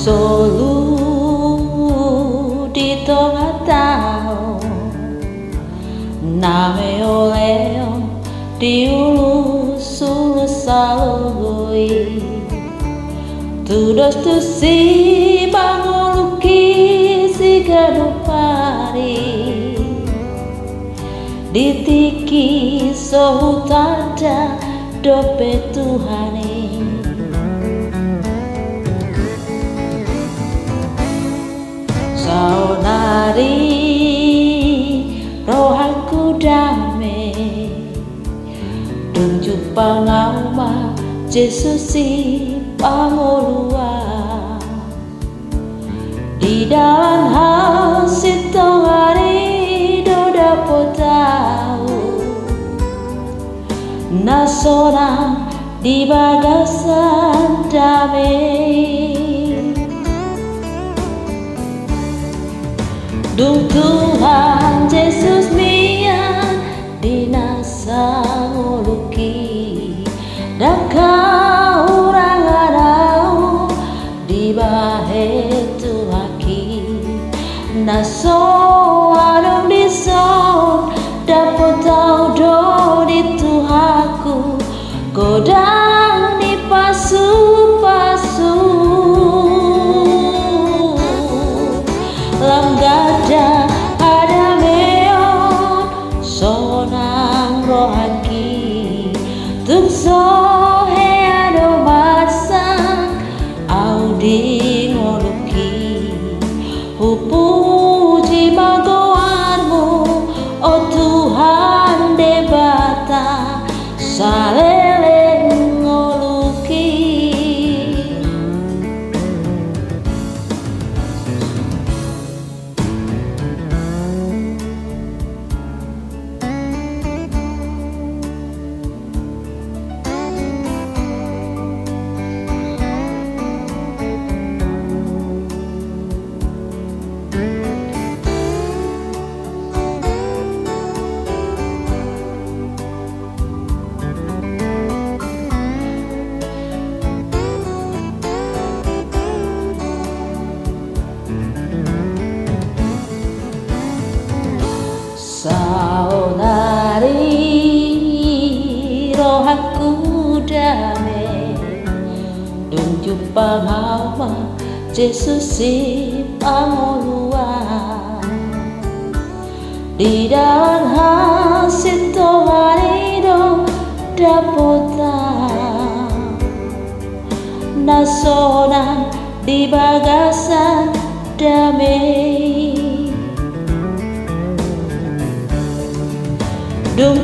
Solu di tengah tahun name oleh diulus ulus saloi tudos tu si manguluki si gadupari ditiki sohutada dope Tuhane saunari rohaku damai tunjuk pangauma Yesus si pangolua di dalam hal situari do dapat tahu nasona di bagasan damai Dung Tuhan Yesus mian dinasa nguluki dan kau rangadau di bahe Tuhaki naso adong di son dapat tau do di Tuhaku godang di pasu-pasu Langgada ada meon sonang rohaki tung sohe ado masang audi ngoluki hupuji magoanmu oh Tuhan debata salele ngoluki Saunari rohaku damai tunjuk pangauma Yesus si pangolua di dalam hasil toharido dapota nasonan di bagasan damai Dung